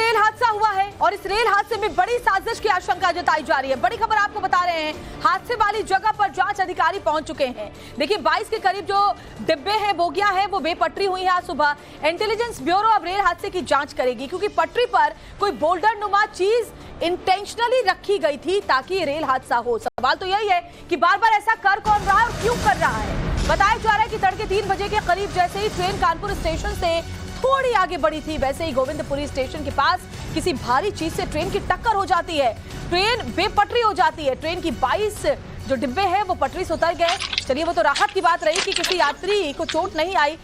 Rail हादसा हुआ है और इस रेल हादसे में बड़ी साजिश की आशंका जताई जा रही है। बड़ी खबर आपको बता रहे हैं, हादसे वाली जगह पर जांच अधिकारी पहुंच चुके हैं। देखिए 22 के करीब जो डिब्बे हैं, बोगियां हैं, वो बेपटरी हुई है। आज सुबह इंटेलिजेंस ब्यूरो अब रेल हादसे की जांच करेगी, क्योंकि पटरी पर कोई बोल्डर नुमा चीज इंटेंशनली रखी गई थी ताकि रेल हादसा हो। सवाल तो यही है कि बार बार ऐसा कर कौन रहा है और क्यों कर रहा है। बताया जा रहा है कि तड़के 3 बजे के करीब जैसे ही ट्रेन कानपुर स्टेशन से थोड़ी आगे बढ़ी थी, वैसे ही गोविंदपुरी स्टेशन के पास किसी भारी चीज से ट्रेन की टक्कर हो जाती है। ट्रेन बेपटरी हो जाती है। ट्रेन की 22 जो डिब्बे हैं वो पटरी से उतर गए। चलिए वो तो राहत की बात रही कि किसी यात्री को चोट नहीं आई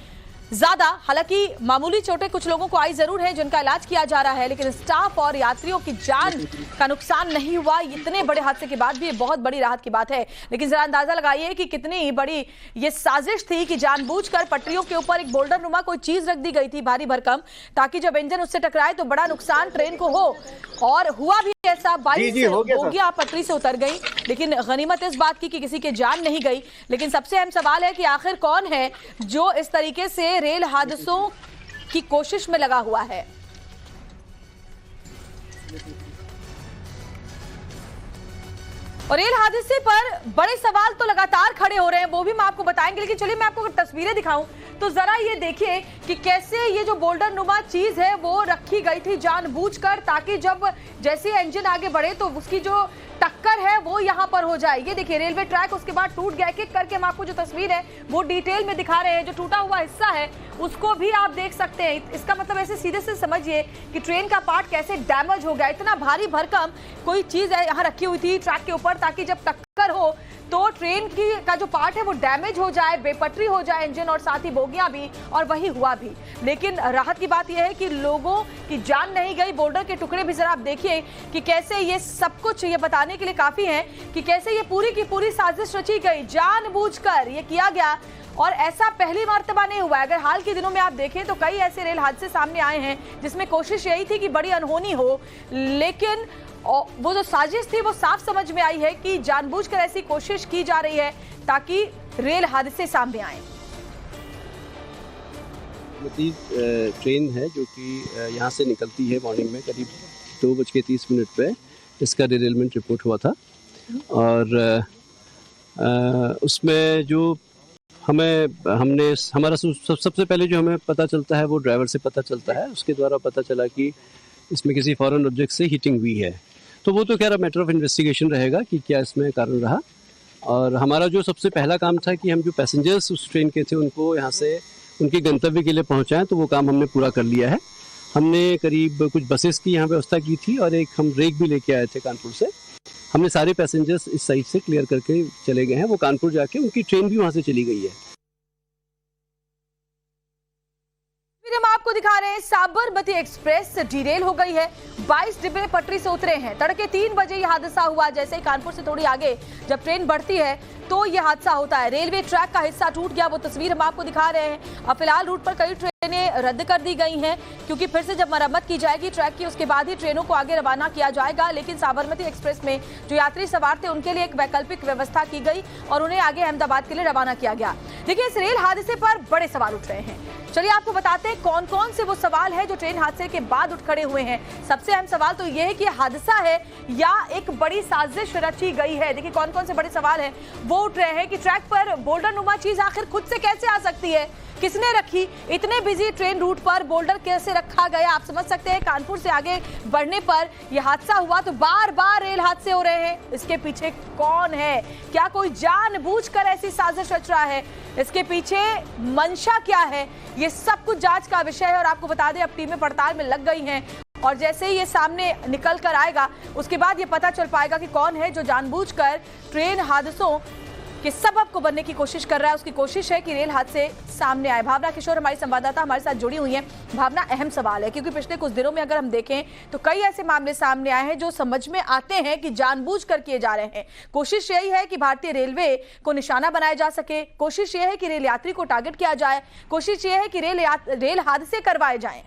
ज्यादा, हालांकि मामूली चोटें कुछ लोगों को आई जरूर है जिनका इलाज किया जा रहा है, लेकिन स्टाफ और यात्रियों की जान का नुकसान नहीं हुआ। इतने बड़े हादसे के बाद भी ये बहुत बड़ी राहत की बात है। लेकिन जरा अंदाजा लगाइए कि कितनी बड़ी ये साजिश थी कि जानबूझकर पटरियों के ऊपर एक बोल्डर नुमा कोई चीज रख दी गई थी भारी भरकम, ताकि जब इंजन उससे टकराए तो बड़ा नुकसान ट्रेन को हो। और हुआ भी ऐसा, 22 बोगियां पटरी से उतर गई, लेकिन गनीमत इस बात की कि किसी के जान नहीं गई। लेकिन सबसे अहम सवाल है कि आखिर कौन है जो इस तरीके से रेल हादसों की कोशिश में लगा हुआ है। और रेल हादसे पर बड़े सवाल तो लगातार खड़े हो रहे हैं, वो भी मैं आपको बताएंगे। लेकिन चलिए मैं आपको तस्वीरें दिखाऊं तो जरा ये देखिए कि कैसे ये जो बोल्डर नुमा चीज है वो रखी गई थी जानबूझकर, ताकि जब जैसे इंजन आगे बढ़े तो उसकी जो टक्कर है वो यहां पर हो जाए। ये देखिए रेलवे ट्रैक उसके बाद टूट गया। एक करके हम आपको जो तस्वीर है वो डिटेल में दिखा रहे हैं। जो टूटा हुआ हिस्सा है उसको भी आप देख सकते हैं। इसका मतलब ऐसे सीधे से समझिए कि ट्रेन का पार्ट कैसे डैमेज हो गया। इतना भारी भरकम कोई चीज है यहाँ रखी हुई थी ट्रैक के ऊपर, ताकि जब टक्कर हो तो ट्रेन की का जो पार्ट है वो डैमेज हो जाए, बेपटरी हो जाए इंजन और साथ ही बोगियां भी, और वही हुआ भी। लेकिन राहत की बात यह है कि लोगों की जान नहीं गई। बोल्डर के टुकड़े भी जरा आप देखिए कि कैसे ये सब कुछ ये बताने के लिए काफी है कि कैसे ये पूरी की पूरी साजिश रची गई, जानबूझकर ये किया गया। और ऐसा पहली मर्तबा नहीं हुआ है। अगर हाल के दिनों में आप देखें तो कई ऐसे रेल हादसे सामने आए हैं जिसमें कोशिश यही थी कि बड़ी अनहोनी हो, लेकिन वो जो साजिश थी वो साफ समझ में आई है कि जानबूझकर ऐसी कोशिश की जा रही है ताकि रेल हादसे सामने आए। ट्रेन है जो कि यहाँ से निकलती है मॉर्निंग में करीब 2:30 पे इसका डिरेलमेंट रिपोर्ट हुआ था। और उसमें जो हमारा सबसे पहले जो हमें पता चलता है वो ड्राइवर से पता चलता है। उसके द्वारा पता चला कि इसमें किसी फॉरेन ऑब्जेक्ट से हीटिंग हुई है। तो वो तो खैर मैटर ऑफ इन्वेस्टिगेशन रहेगा कि क्या इसमें कारण रहा। और हमारा जो सबसे पहला काम था कि हम जो पैसेंजर्स उस ट्रेन के थे उनको यहाँ से उनके गंतव्य के लिए पहुँचाएं, तो वो काम हमने पूरा कर लिया है। हमने करीब कुछ बसेस की यहाँ व्यवस्था की थी और एक हम रेक भी लेके आए थे कानपुर से। हमने सारे पैसेंजर्स इस साइड से क्लियर करके चले गए हैं। वो कानपुर जाके उनकी ट्रेन भी वहाँ से चली गई है। हम आपको दिखा रहे हैं साबरमती एक्सप्रेस डिरेल हो गई है। 22 डिब्बे पटरी से उतरे हैं। तड़के 3 बजे यह हादसा हुआ। जैसे ही कानपुर से थोड़ी आगे जब ट्रेन बढ़ती है तो यह हादसा होता है। रेलवे ट्रैक का हिस्सा टूट गया, वो तस्वीर हम आपको दिखा रहे हैं। अब फिलहाल रूट पर कई ट्रेनें रद्द कर दी गई हैं, क्योंकि फिर से जब मरम्मत की जाएगी ट्रैक की उसके बाद ही ट्रेनों को आगे रवाना किया जाएगा। लेकिन साबरमती एक्सप्रेस में जो यात्री सवार थे उनके लिए एक वैकल्पिक व्यवस्था की गई और उन्हें आगे अहमदाबाद के लिए रवाना किया गया। देखिए इस रेल हादसे पर बड़े सवाल उठ रहे हैं। चलिए आपको बताते हैं कौन कौन से वो सवाल है जो ट्रेन हादसे के बाद उठ खड़े हुए हैं। सबसे अहम सवाल तो यह है कि हादसा है या एक बड़ी साजिश रची गई है। देखिए कौन कौन से बड़े सवाल हैं वो उठ रहे हैं कि ट्रैक पर बोल्डर नुमा चीज आखिर खुद से कैसे आ सकती है, किसने रखी, इतने बिजी ट्रेन रूट पर बोल्डर कैसे रखा गया। आप समझ सकते हैं कानपुर से आगे बढ़ने पर यह हादसा हुआ तो बार बार रेल हादसे हो रहे हैं। इसके पीछे कौन है? क्या कोई जानबूझकर ऐसी साजिश रच रहा है? इसके पीछे मंशा क्या है? ये सब कुछ जांच का विषय है। और आपको बता दें अब टीमें पड़ताल में लग गई हैं और जैसे ही ये सामने निकल कर आएगा उसके बाद ये पता चल पाएगा कि कौन है जो जानबूझकर ट्रेन हादसों के सबब को बनने की कोशिश कर रहा है। उसकी कोशिश है कि रेल हादसे सामने आए। भावना किशोर हमारी संवाददाता हमारे साथ जुड़ी हुई हैं। भावना, अहम सवाल है क्योंकि पिछले कुछ दिनों में अगर हम देखें तो कई ऐसे मामले सामने आए हैं जो समझ में आते हैं कि जानबूझकर किए जा रहे हैं। कोशिश यही है कि भारतीय रेलवे को निशाना बनाया जा सके, कोशिश यह है कि रेल यात्री को टारगेट किया जाए, कोशिश यह है कि रेल हादसे करवाए जाएं।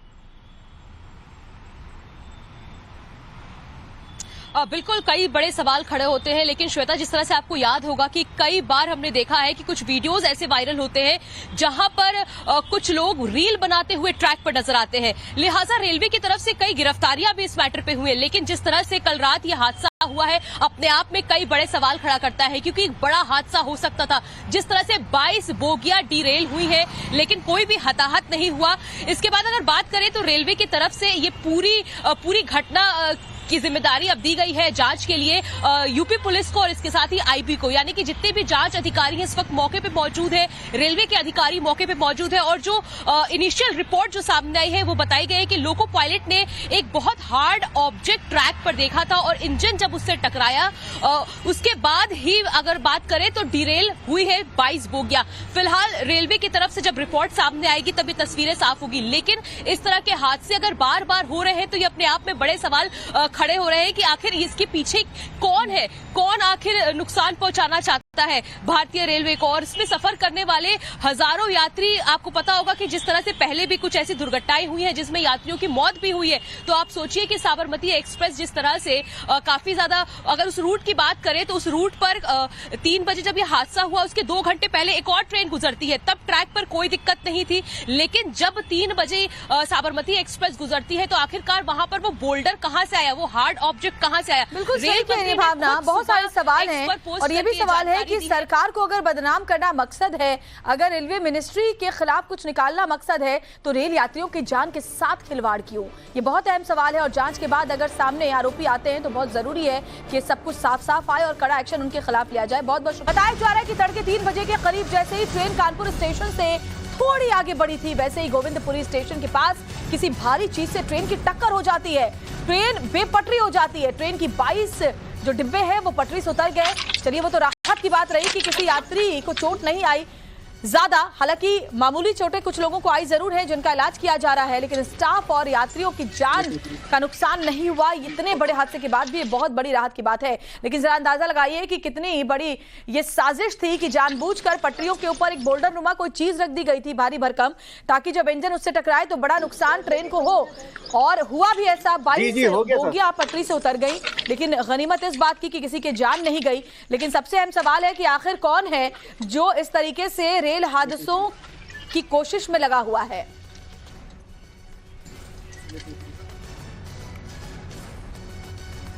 बिल्कुल कई बड़े सवाल खड़े होते हैं, लेकिन श्वेता, जिस तरह से आपको याद होगा कि कई बार हमने देखा है कि कुछ वीडियोस ऐसे वायरल होते हैं जहां पर कुछ लोग रील बनाते हुए ट्रैक पर नजर आते हैं। लिहाजा रेलवे की तरफ से कई गिरफ्तारियां भी इस मैटर पे हुई, लेकिन जिस तरह से कल रात ये हादसा हुआ है अपने आप में कई बड़े सवाल खड़ा करता है, क्योंकि एक बड़ा हादसा हो सकता था। जिस तरह से 22 बोगियां डीरेल हुई है लेकिन कोई भी हताहत नहीं हुआ। इसके बाद अगर बात करें तो रेलवे की तरफ से ये पूरी घटना की जिम्मेदारी अब दी गई है जांच के लिए यूपी पुलिस को और इसके साथ ही आईबी को, यानी कि जितने भी जांच अधिकारी हैं इस वक्त मौके पे मौजूद है, रेलवे के अधिकारी मौके पे मौजूद है। और जो इनिशियल रिपोर्ट जो सामने आई है वो बताई गई है कि लोको पायलट ने एक बहुत हार्ड ऑब्जेक्ट ट्रैक पर देखा था और इंजन जब उससे टकराया उसके बाद ही अगर बात करें तो डीरेल हुई है 22 बोगियां। फिलहाल रेलवे की तरफ से जब रिपोर्ट सामने आएगी तब ये तस्वीरें साफ होगी, लेकिन इस तरह के हादसे अगर बार बार हो रहे हैं तो ये अपने आप में बड़े सवाल खड़े हो रहे हैं कि आखिर इसके पीछे कौन है, कौन आखिर नुकसान पहुंचाना चाहता है भारतीय रेलवे को। और इसमें सफर करने वाले हजारों यात्री, आपको पता होगा कि जिस तरह से पहले भी कुछ ऐसी दुर्घटनाएं हुई हैं जिसमें यात्रियों की मौत भी हुई है, तो आप सोचिए कि साबरमती एक्सप्रेस जिस तरह से काफी ज्यादा, अगर उस रूट की बात करें तो उस रूट पर 3 बजे जब ये हादसा हुआ उसके 2 घंटे पहले एक और ट्रेन गुजरती है, तब ट्रैक पर कोई दिक्कत नहीं थी। लेकिन जब 3 बजे साबरमती एक्सप्रेस गुजरती है तो आखिरकार वहां पर वो बोल्डर कहां से आया, वो हार्ड ऑब्जेक्ट कहां से आया? बिल्कुल सही कह रही है भावना, बहुत सारे सवाल हैं और ये भी सवाल है कि सरकार को अगर बदनाम करना मकसद है, अगर रेलवे मिनिस्ट्री के खिलाफ कुछ निकालना मकसद है, तो रेल यात्रियों की जान के साथ खिलवाड़ क्यों? ये बहुत अहम सवाल है और जांच के बाद अगर सामने आरोपी आते हैं तो बहुत जरूरी है कि सब कुछ साफ साफ आए और कड़ा एक्शन उनके खिलाफ लिया जाए। बहुत बहुत बताया जा रहा है कि तड़के 3 बजे के करीब जैसे ही ट्रेन कानपुर स्टेशन से थोड़ी आगे बढ़ी थी, वैसे ही गोविंदपुरी स्टेशन के पास किसी भारी चीज से ट्रेन की टक्कर हो जाती है, ट्रेन बेपटरी हो जाती है। ट्रेन की 22 जो डिब्बे हैं वो पटरी से उतर गए। चलिए वो तो राहत की बात रही कि किसी यात्री को चोट नहीं आई ज्यादा, हालांकि मामूली चोटें कुछ लोगों को आई जरूर है जिनका इलाज किया जा रहा है, लेकिन स्टाफ और यात्रियों की जान का नुकसान नहीं हुआ। इतने बड़े हादसे के बाद भी ये बहुत बड़ी राहत की बात है। लेकिन जरा अंदाजा लगाइए कि कितनी बड़ी ये साजिश थी कि जानबूझकर पटरियों के ऊपर एक बोल्डर नुमा कोई चीज रख दी गई थी भारी भरकम, ताकि जब इंजन उससे टकराए तो बड़ा नुकसान ट्रेन को हो। और हुआ भी ऐसा, 22 बोगियां पटरी से उतर गई, लेकिन गनीमत इस बात की कि किसी की जान नहीं गई। लेकिन सबसे अहम सवाल है कि आखिर कौन है जो इस तरीके से रेल हादसों की कोशिश में लगा हुआ है।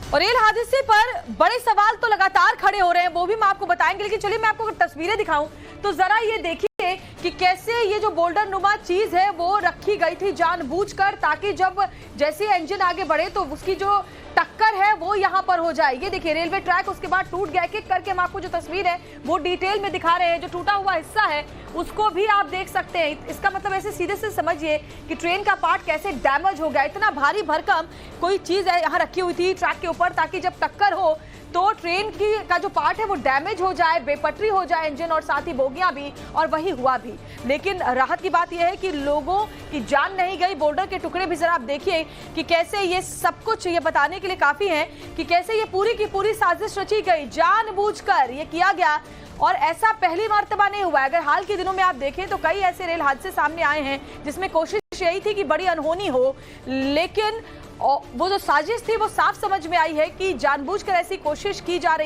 और रेल हादसे पर बड़े सवाल तो लगातार खड़े हो रहे हैं, वो भी मैं आपको बताएंगे, लेकिन चलिए मैं आपको अगर तस्वीरें दिखाऊं तो जरा ये देखिए कि कैसे ये जो बोल्डर नुमा चीज है वो रखी गई थी जानबूझकर, ताकि जब जैसे इंजन आगे बढ़े तो उसकी जो टक्कर है वो यहां पर हो जाए। ये देखिए रेलवे ट्रैक उसके बाद टूट गया, एक करके हम आपको जो तस्वीर है वो डिटेल में दिखा रहे हैं। जो टूटा हुआ हिस्सा है उसको भी आप देख सकते हैं। इसका मतलब ऐसे सीधे से समझिए कि ट्रेन का पार्ट कैसे डैमेज हो गया। इतना भारी भरकम कोई चीज यहाँ रखी हुई थी ट्रैक के ऊपर, ताकि जब टक्कर हो तो ट्रेन की का जो पार्ट है वो डैमेज हो जाए, बेपटरी हो जाए इंजन और साथ ही बोगियां भी, और वही हुआ भी। लेकिन राहत की बात यह है कि लोगों की जान नहीं गई। बोल्डर के टुकड़े भी जरा आप देखिए कि कैसे ये सब कुछ ये बताने के लिए काफी है कि कैसे ये पूरी की पूरी साजिश रची गई, जानबूझकर ये किया गया। और ऐसा पहली मर्तबा नहीं हुआ है। अगर हाल के दिनों में आप देखें तो कई ऐसे रेल हादसे सामने आए हैं जिसमें कोशिश यही थी कि बड़ी अनहोनी हो, लेकिन वो जो साजिश थी वो साफ समझ में आई है कि जानबूझकर ऐसी कोशिश की जा रही है।